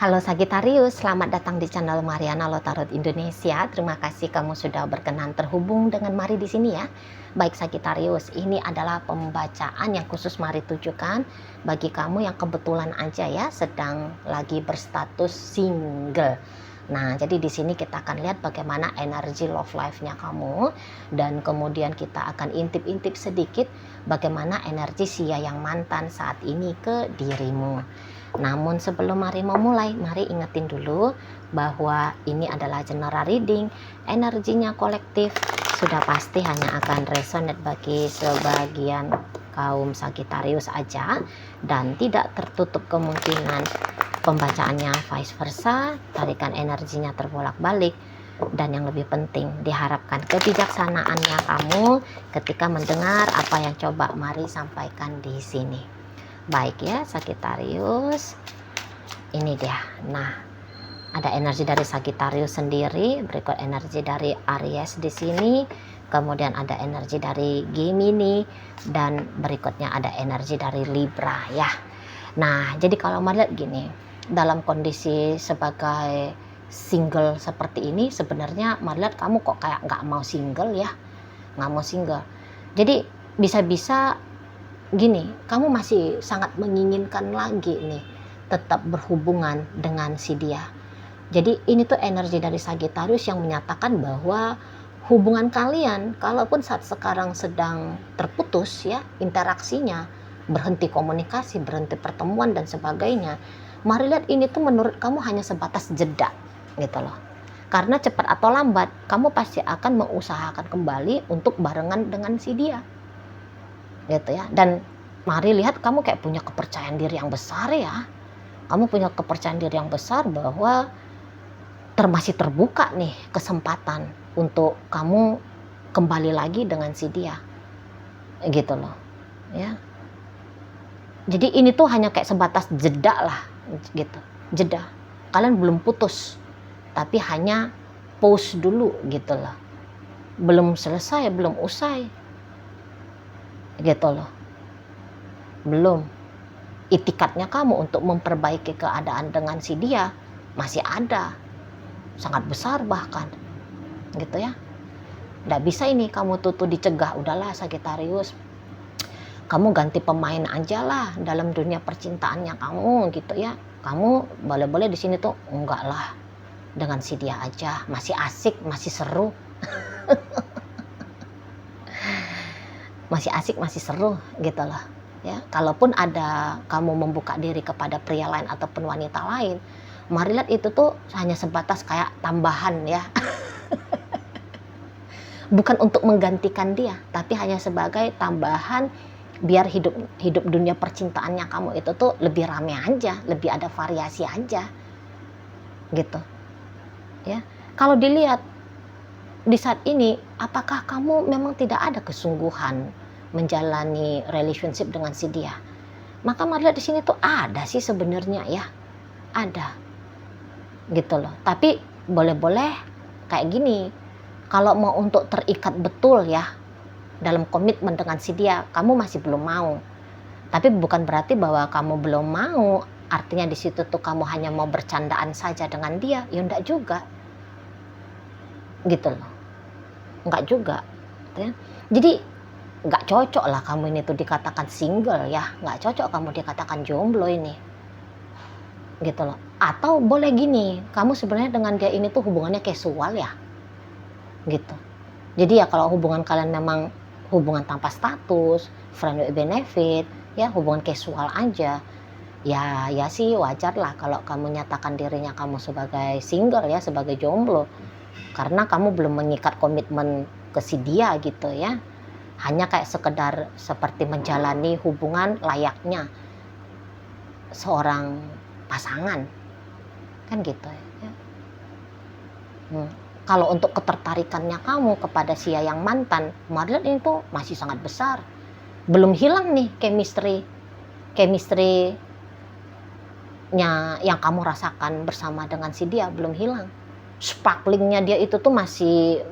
Halo Sagitarius, selamat datang di channel Mariana Lotarot Indonesia. Terima kasih kamu sudah berkenan terhubung dengan Mari di sini ya. Baik Sagitarius, ini adalah pembacaan yang khusus Mari tujukan bagi kamu yang kebetulan aja ya sedang lagi berstatus single. Nah, jadi di sini kita akan lihat bagaimana energi love life-nya kamu dan kemudian kita akan intip-intip sedikit bagaimana energi sia yang mantan saat ini ke dirimu. Namun sebelum Mari memulai, Mari ingetin dulu bahwa ini adalah general reading, energinya kolektif, sudah pasti hanya akan resonate bagi sebagian kaum Sagitarius aja dan tidak tertutup kemungkinan pembacaannya vice versa, tarikan energinya terbolak-balik. Dan yang lebih penting, diharapkan kebijaksanaannya kamu ketika mendengar apa yang coba Mari sampaikan di sini. Baik ya Sagitarius, ini dia. Nah, ada energi dari Sagitarius sendiri, berikut energi dari Aries di sini, kemudian ada energi dari Gemini, dan berikutnya ada energi dari Libra ya. Nah, jadi kalau melihat gini, dalam kondisi sebagai single seperti ini, sebenarnya melihat kamu kok kayak nggak mau single ya, nggak mau single. Jadi bisa-bisa gini, kamu masih sangat menginginkan lagi nih tetap berhubungan dengan si dia. Jadi ini tuh energi dari Sagittarius yang menyatakan bahwa hubungan kalian kalaupun saat sekarang sedang terputus ya interaksinya, berhenti komunikasi, berhenti pertemuan dan sebagainya, mari lihat ini tuh menurut kamu hanya sebatas jeda gitu loh. Karena cepat atau lambat kamu pasti akan mengusahakan kembali untuk barengan dengan si dia gitu ya. Dan Mari lihat kamu kayak punya kepercayaan diri yang besar ya, kamu punya kepercayaan diri yang besar bahwa masih terbuka nih kesempatan untuk kamu kembali lagi dengan si dia gitu loh ya. Jadi ini tuh hanya kayak sebatas jeda lah gitu, jeda, kalian belum putus tapi hanya pause dulu gitu loh, belum selesai, belum usai gitu loh, belum. Itikadnya kamu untuk memperbaiki keadaan dengan si dia masih ada, sangat besar bahkan gitu ya. Nggak bisa ini kamu tuh dicegah, udahlah Sagittarius, kamu ganti pemain aja lah dalam dunia percintaannya kamu gitu ya. Kamu boleh-boleh di sini tuh enggak lah, dengan si dia aja masih asik, masih seru. Masih asik, masih seru gitu loh ya. Kalaupun ada kamu membuka diri kepada pria lain ataupun wanita lain, mari lihat itu tuh hanya sebatas kayak tambahan ya. Bukan untuk menggantikan dia, tapi hanya sebagai tambahan biar hidup dunia percintaannya kamu itu tuh lebih rame aja, lebih ada variasi aja gitu ya. Kalau dilihat di saat ini, apakah kamu memang tidak ada kesungguhan menjalani relationship dengan si dia? Maka mari lihat di sini tuh ada sih sebenarnya ya, ada gitu loh. Tapi boleh-boleh kayak gini, kalau mau untuk terikat betul ya dalam komitmen dengan si dia, kamu masih belum mau. Tapi bukan berarti bahwa kamu belum mau, artinya di situ tuh kamu hanya mau bercandaan saja dengan dia, ya enggak juga gitu loh. Enggak juga ya. Jadi enggak cocok lah kamu ini tuh dikatakan single ya, enggak cocok kamu dikatakan jomblo ini gitu loh. Atau boleh gini, kamu sebenarnya dengan dia ini tuh hubungannya casual ya gitu. Jadi ya kalau hubungan kalian memang hubungan tanpa status, friend with benefit ya, hubungan casual aja, ya sih wajar lah kalau kamu nyatakan dirinya kamu sebagai single ya, sebagai jomblo, karena kamu belum mengikat komitmen ke si dia gitu ya. Hanya kayak sekedar seperti menjalani hubungan layaknya seorang pasangan kan gitu ya. Kalau untuk ketertarikannya kamu kepada si yang mantan, Marlian itu masih sangat besar, belum hilang nih chemistry-nya yang kamu rasakan bersama dengan si dia, belum hilang. Sparklingnya dia itu tuh masih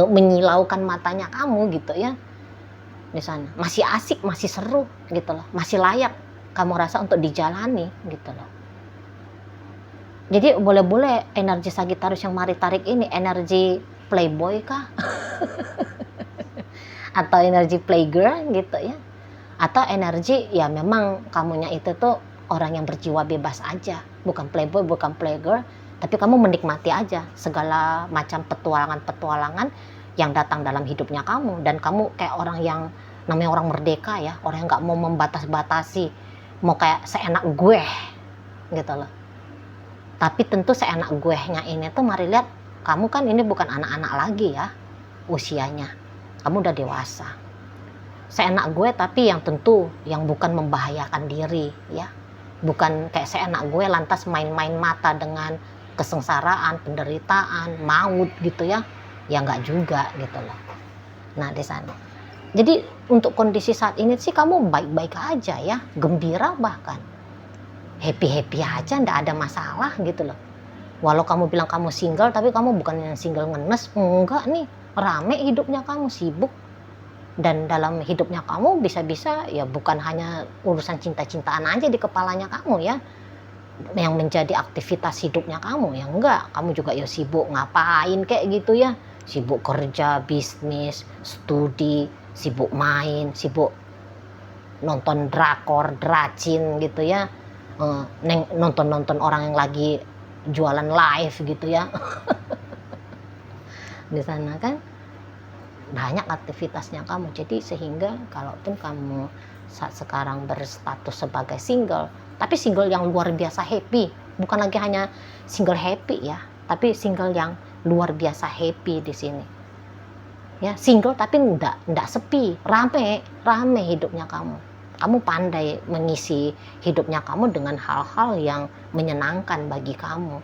menyilaukan matanya kamu gitu ya di sana, masih asik, masih seru gitu loh, masih layak kamu rasa untuk dijalani gitu loh Jadi boleh-boleh energi Sagittarius yang Mari tarik ini energi playboy kah? Atau energi playgirl gitu ya? Atau energi ya memang kamunya itu tuh orang yang berjiwa bebas aja, bukan playboy, bukan playgirl, tapi kamu menikmati aja segala macam petualangan-petualangan yang datang dalam hidupnya kamu, dan kamu kayak orang yang namanya orang merdeka ya, orang yang nggak mau membatas-batasi, mau kayak seenak gue gitu loh. Tapi tentu seenak gue-nya ini tuh mari lihat, kamu kan ini bukan anak-anak lagi ya usianya, kamu udah dewasa. Seenak gue tapi yang tentu yang bukan membahayakan diri ya, bukan kayak seenak gue lantas main-main mata dengan kesengsaraan, penderitaan, maut gitu ya, ya nggak juga gitu loh. Nah di sana, jadi untuk kondisi saat ini sih kamu baik-baik aja ya, gembira bahkan happy-happy aja, ndak ada masalah gitu loh. Walau kamu bilang kamu single, tapi kamu bukan yang single ngenes, enggak nih, rame hidupnya kamu, sibuk. Dan dalam hidupnya kamu bisa-bisa ya bukan hanya urusan cinta-cintaan aja di kepalanya kamu ya, yang menjadi aktivitas hidupnya kamu ya, enggak, kamu juga ya sibuk ngapain kayak gitu ya, sibuk kerja, bisnis, studi, sibuk main, sibuk nonton drakor, dracin gitu ya, nonton orang yang lagi jualan live gitu ya. Di sana kan banyak aktivitasnya kamu, jadi sehingga kalaupun kamu saat sekarang berstatus sebagai single, tapi single yang luar biasa happy, bukan lagi hanya single happy ya, tapi single yang luar biasa happy di sini ya, single tapi ndak sepi, rame hidupnya kamu. Kamu pandai mengisi hidupnya kamu dengan hal-hal yang menyenangkan bagi kamu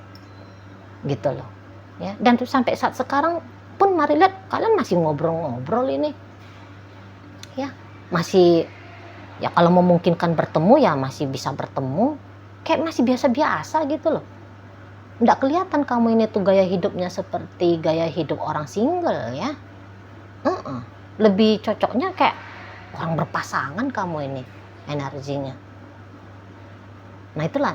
gitu loh ya. Dan sampai saat sekarang pun mari lihat, kalian masih ngobrol-ngobrol ini ya, masih ya kalau memungkinkan bertemu ya masih bisa bertemu, kayak masih biasa-biasa gitu loh. Nggak kelihatan kamu ini tuh gaya hidupnya seperti gaya hidup orang single ya. Lebih cocoknya kayak orang berpasangan kamu ini energinya. Nah itulah,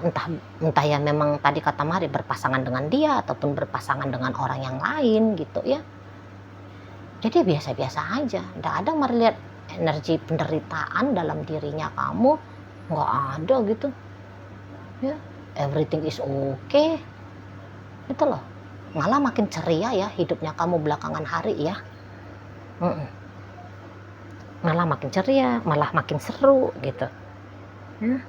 entah ya memang tadi kata Mari berpasangan dengan dia ataupun berpasangan dengan orang yang lain gitu ya. Jadi biasa-biasa aja, nggak ada Mari lihat energi penderitaan dalam dirinya kamu, nggak ada gitu ya. Everything is okay gitu loh. Malah makin ceria ya hidupnya kamu belakangan hari ya. Malah makin ceria, malah makin seru gitu ya.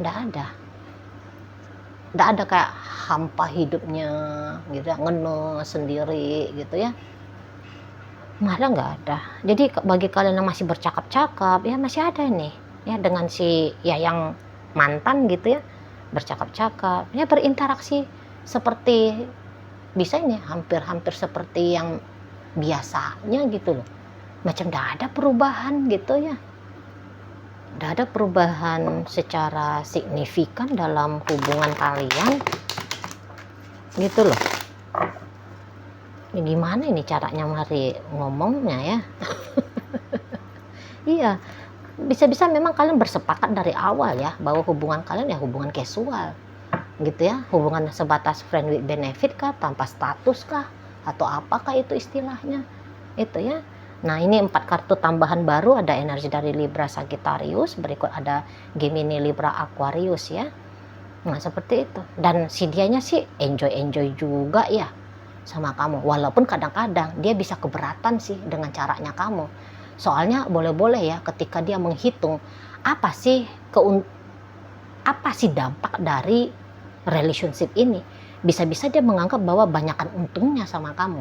Nggak ada kayak hampa hidupnya gitu ya, ngenes sendiri gitu ya, malah nggak ada. Jadi bagi kalian yang masih bercakap-cakap ya, masih ada nih ya dengan si ya yang mantan gitu ya, bercakap-cakap ya, berinteraksi seperti bisa ini hampir-hampir seperti yang biasanya gitu loh, macam nggak ada perubahan gitu ya. Nggak ada perubahan secara signifikan dalam hubungan kalian gitu loh. Ini gimana ini caranya Mari ngomongnya ya. Iya, bisa-bisa memang kalian bersepakat dari awal ya bahwa hubungan kalian ya hubungan casual gitu ya, hubungan sebatas friend with benefit kah, tanpa status kah, atau apakah itu istilahnya itu ya. Nah ini 4 kartu tambahan baru, ada energi dari Libra Sagittarius, berikut ada Gemini Libra Aquarius ya. Nah seperti itu, dan si dianya sih enjoy juga ya sama kamu, walaupun kadang-kadang dia bisa keberatan sih dengan caranya kamu. Soalnya boleh-boleh ya ketika dia menghitung apa sih dampak dari relationship ini, bisa-bisa dia menganggap bahwa banyakkan untungnya sama kamu.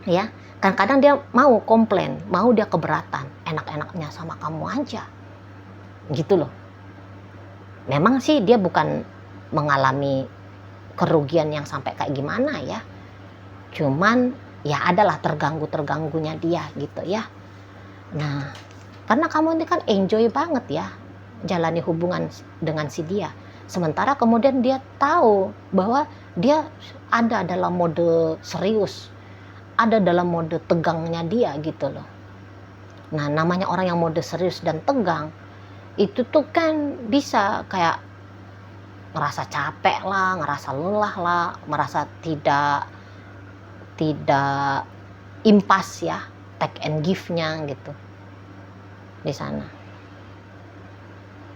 Ya kan kadang dia mau komplain, mau dia keberatan, enak-enaknya sama kamu aja gitu loh. Memang sih dia bukan mengalami kerugian yang sampai kayak gimana ya, cuman ya adalah terganggunya dia gitu ya. Nah karena kamu ini kan enjoy banget ya jalani hubungan dengan si dia, sementara kemudian dia tahu bahwa dia ada dalam mode serius, ada dalam mode tegangnya dia gitu loh. Nah namanya orang yang mode serius dan tegang itu tuh kan bisa kayak ngerasa capek lah, ngerasa lelah lah, merasa tidak tidak impas ya, take and give-nya gitu di sana.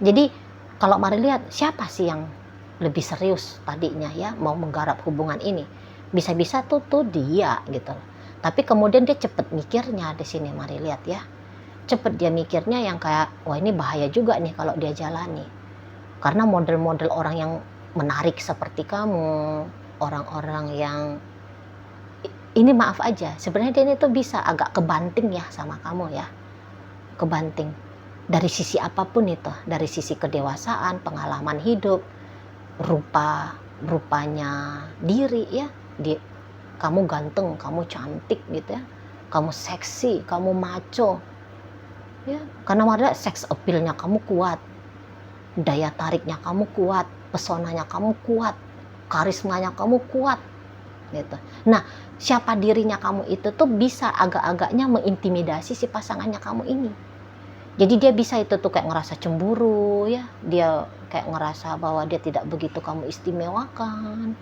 Jadi kalau mari lihat siapa sih yang lebih serius tadinya ya mau menggarap hubungan ini, bisa-bisa tuh dia gitu. Tapi kemudian dia cepet mikirnya di sini, mari lihat ya, cepet dia mikirnya yang kayak wah ini bahaya juga nih kalau dia jalani, karena model-model orang yang menarik seperti kamu, orang-orang yang ini maaf aja sebenarnya dia itu bisa agak kebanting ya sama kamu ya, kebanting dari sisi apapun itu, dari sisi kedewasaan, pengalaman hidup, rupanya diri ya, kamu ganteng, kamu cantik gitu ya, kamu seksi, kamu maco ya, karena ada sex appeal-nya kamu kuat, daya tariknya kamu kuat, pesonanya kamu kuat, karismanya kamu kuat gitu. Nah, siapa dirinya kamu itu tuh bisa agak-agaknya mengintimidasi si pasangannya kamu ini. Jadi dia bisa itu tuh kayak ngerasa cemburu ya, dia kayak ngerasa bahwa dia tidak begitu kamu istimewakan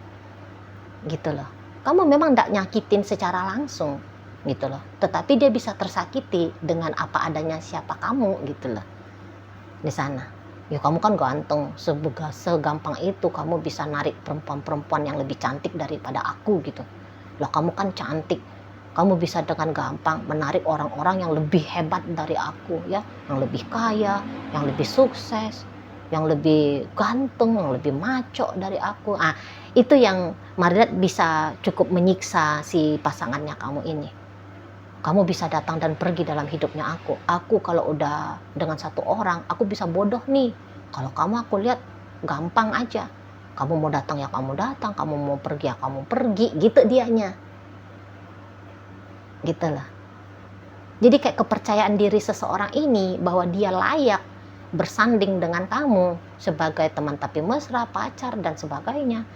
gitu loh. Kamu memang tidak nyakitin secara langsung gitu loh, tetapi dia bisa tersakiti dengan apa adanya siapa kamu gitu loh di sana. Ya kamu kan ganteng, segampang itu kamu bisa narik perempuan-perempuan yang lebih cantik daripada aku gitu. Lah kamu kan cantik, kamu bisa dengan gampang menarik orang-orang yang lebih hebat dari aku ya, yang lebih kaya, yang lebih sukses, yang lebih ganteng, yang lebih maco dari aku. Ah, itu yang Marinette bisa cukup menyiksa si pasangannya kamu ini. Kamu bisa datang dan pergi dalam hidupnya aku. Aku kalau udah dengan satu orang, aku bisa bodoh nih. Kalau kamu aku lihat gampang aja. Kamu mau datang ya kamu datang, kamu mau pergi ya kamu pergi, gitu dianya. Gitu lah. Jadi kayak kepercayaan diri seseorang ini bahwa dia layak bersanding dengan kamu sebagai teman tapi mesra, pacar dan sebagainya,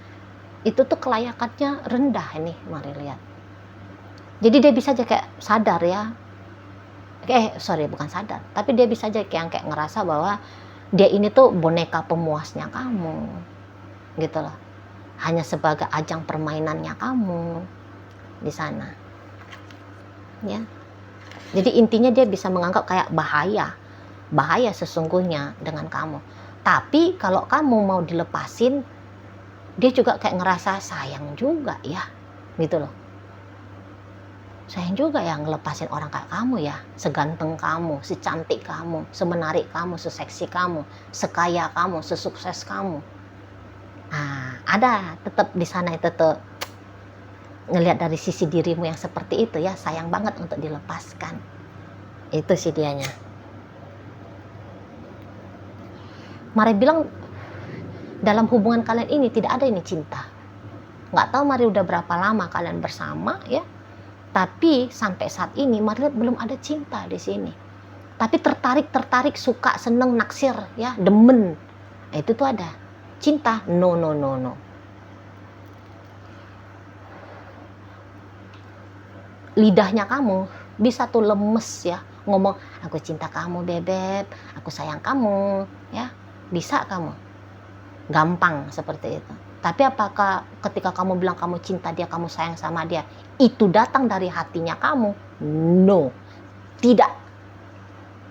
itu tuh kelayakannya rendah ini, mari lihat. Jadi dia bisa aja kayak sadar ya, bukan sadar, tapi dia bisa aja kayak ngerasa bahwa dia ini tuh boneka pemuasnya kamu gitu loh, hanya sebagai ajang permainannya kamu di sana ya. Jadi intinya dia bisa menganggap kayak bahaya sesungguhnya dengan kamu. Tapi kalau kamu mau dilepasin, dia juga kayak ngerasa sayang juga ya gitu loh. Sayang juga ya ngelepasin orang kayak kamu ya, seganteng kamu, secantik kamu, semenarik kamu, seseksi kamu, sekaya kamu, sesukses kamu. Nah, ada tetap di sana itu tuh ngelihat dari sisi dirimu yang seperti itu ya, sayang banget untuk dilepaskan. Itu sih dianya. Mari bilang dalam hubungan kalian ini tidak ada ini cinta. Nggak tahu Mari udah berapa lama kalian bersama ya. Tapi sampai saat ini Mari lihat belum ada cinta di sini. Tapi tertarik, suka, seneng, naksir ya, demen. Nah, itu tuh ada. Cinta? No. Lidahnya kamu bisa tuh lemes ya, ngomong aku cinta kamu bebek, aku sayang kamu ya, bisa kamu gampang seperti itu. Tapi apakah ketika kamu bilang kamu cinta dia, kamu sayang sama dia, itu datang dari hatinya kamu? No, tidak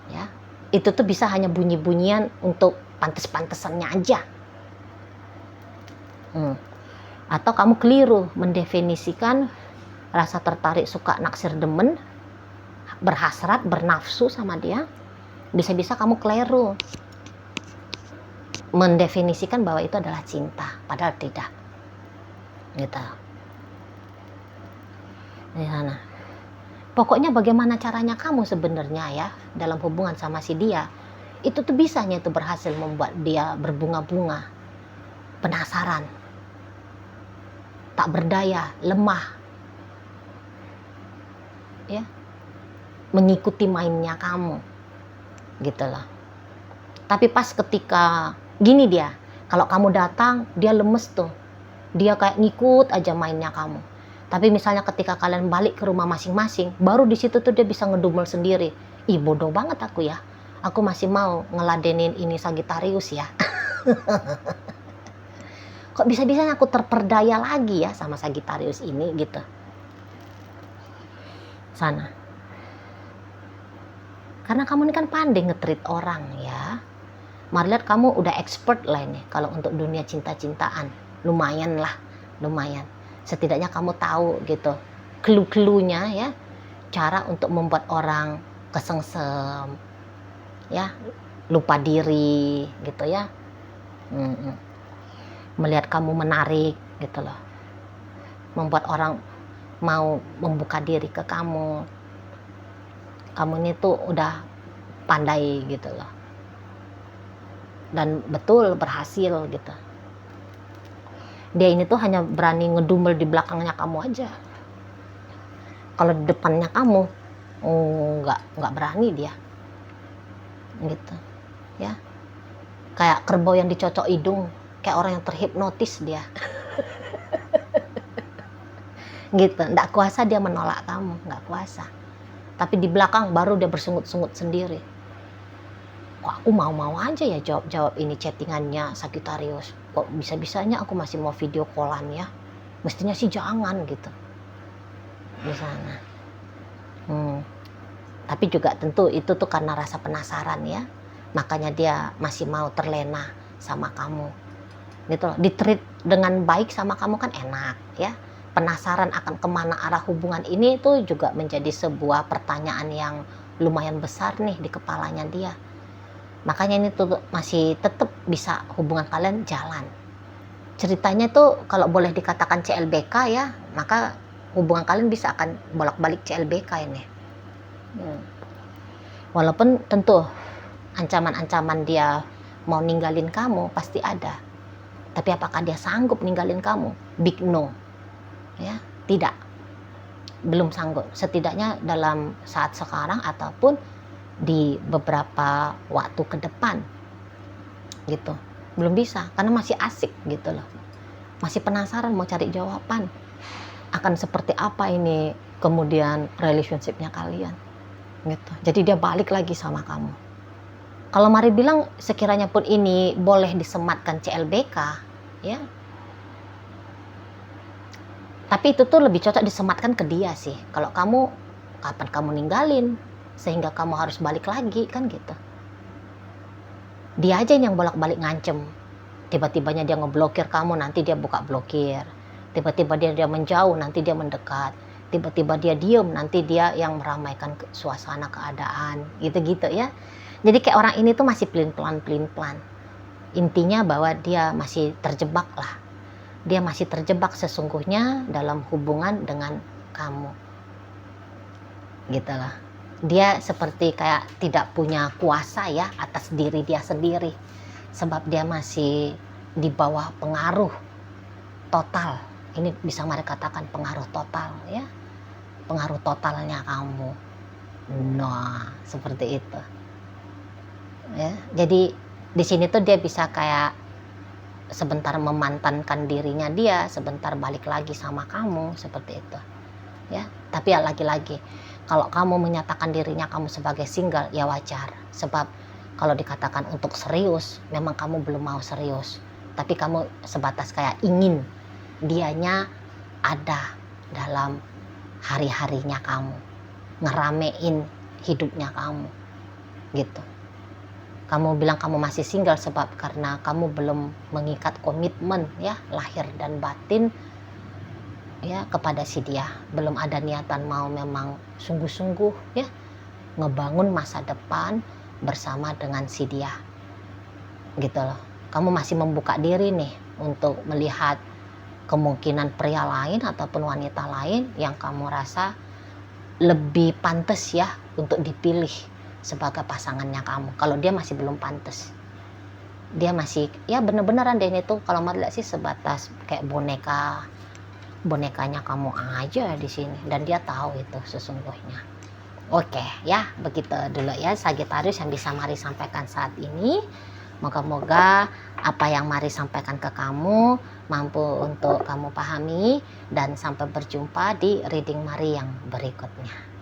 ya. Itu tuh bisa hanya bunyi-bunyian untuk pantes-pantesannya aja. Atau kamu keliru mendefinisikan rasa tertarik, suka, naksir, demen, berhasrat, bernafsu sama dia. Bisa-bisa kamu keliru mendefinisikan bahwa itu adalah cinta, padahal tidak gitu di sana. Pokoknya bagaimana caranya kamu sebenarnya ya dalam hubungan sama si dia, itu tuh bisanya itu berhasil membuat dia berbunga-bunga, penasaran, tak berdaya, lemah ya, mengikuti mainnya kamu gitu loh. Tapi pas ketika gini dia, kalau kamu datang dia lemes tuh, dia kayak ngikut aja mainnya kamu. Tapi misalnya ketika kalian balik ke rumah masing-masing, baru di situ tuh dia bisa ngedumel sendiri. Ih bodoh banget aku ya, Aku masih mau ngeladenin ini Sagittarius ya. Kok bisa-bisanya aku terperdaya lagi ya sama Sagittarius ini gitu. Sana. Karena kamu ini kan pandai nge-treat orang ya. Mari lihat kamu udah expert lah ini kalau untuk dunia cinta-cintaan. Lumayan lah, lumayan. Setidaknya kamu tahu gitu clue-cluenya ya. Cara untuk membuat orang kesengsem ya, lupa diri gitu ya. Melihat kamu menarik gitu loh, membuat orang mau membuka diri ke kamu. Kamu ini tuh udah pandai gitu loh, dan betul berhasil gitu. Dia ini tuh hanya berani ngedumel di belakangnya kamu aja. Kalau di depannya kamu nggak berani dia gitu ya. Kayak kerbau yang dicocok hidung, kayak orang yang terhipnotis dia. Gitu, nggak kuasa dia menolak kamu, nggak kuasa. Tapi di belakang baru dia bersungut-sungut sendiri. Kok aku mau-mau aja ya jawab ini chattingannya Sagittarius. Kok bisa-bisanya aku masih mau video callan ya. Mestinya sih jangan gitu. Misalnya. Tapi juga tentu itu tuh karena rasa penasaran ya. Makanya dia masih mau terlena sama kamu. Gitu loh. Di-treat dengan baik sama kamu kan enak ya. Penasaran akan kemana arah hubungan ini tuh juga menjadi sebuah pertanyaan yang lumayan besar nih di kepalanya dia. Makanya ini tuh masih tetap bisa hubungan kalian jalan. Ceritanya tuh kalau boleh dikatakan CLBK ya, maka hubungan kalian bisa akan bolak-balik CLBK ini. Walaupun tentu ancaman-ancaman dia mau ninggalin kamu pasti ada. Tapi apakah dia sanggup ninggalin kamu? Big no. Ya, tidak. Belum sanggup. Setidaknya dalam saat sekarang ataupun di beberapa waktu ke depan. Gitu. Belum bisa karena masih asik gitu loh. Masih penasaran mau cari jawaban. Akan seperti apa ini kemudian relationship-nya kalian. Gitu. Jadi dia balik lagi sama kamu. Kalau Mari bilang sekiranya pun ini boleh disematkan CLBK, ya. Tapi itu tuh lebih cocok disematkan ke dia sih. Kalau kamu, kapan kamu ninggalin sehingga kamu harus balik lagi kan gitu. Dia aja yang bolak-balik ngancem. Tiba-tibanya dia ngeblokir kamu, nanti dia buka blokir. Tiba-tiba dia menjauh, nanti dia mendekat. Tiba-tiba dia diem, nanti dia yang meramaikan suasana keadaan. Gitu-gitu ya. Jadi kayak orang ini tuh masih pelin-pelan. Intinya bahwa dia masih terjebak lah. Dia masih terjebak sesungguhnya dalam hubungan dengan kamu. Gitu lah. Dia seperti kayak tidak punya kuasa ya atas diri dia sendiri. Sebab dia masih di bawah pengaruh total. Ini bisa mereka katakan pengaruh total ya. Pengaruh totalnya kamu. Nah, seperti itu. Ya, jadi di sini tuh dia bisa kayak sebentar memantankan dirinya dia, sebentar balik lagi sama kamu, seperti itu. Ya, tapi ya lagi-lagi kalau kamu menyatakan dirinya kamu sebagai single ya wajar, sebab kalau dikatakan untuk serius memang kamu belum mau serius, tapi kamu sebatas kayak ingin dianya ada dalam hari-harinya kamu, ngeramein hidupnya kamu gitu. Kamu bilang kamu masih single sebab karena kamu belum mengikat komitmen ya lahir dan batin ya kepada si dia. Belum ada niatan mau memang sungguh-sungguh ya ngebangun masa depan bersama dengan si dia. Gitu loh. Kamu masih membuka diri nih untuk melihat kemungkinan pria lain ataupun wanita lain yang kamu rasa lebih pantas ya untuk dipilih sebagai pasangannya kamu. Kalau dia masih belum pantas, dia masih ya bener-beneran deh itu kalau Mari lihat sih sebatas kayak bonekanya kamu aja di sini, dan dia tahu itu sesungguhnya. Oke ya, begitu dulu ya Sagittarius yang bisa Mari sampaikan saat ini. Moga-moga apa yang Mari sampaikan ke kamu mampu untuk kamu pahami, dan sampai berjumpa di reading Mari yang berikutnya.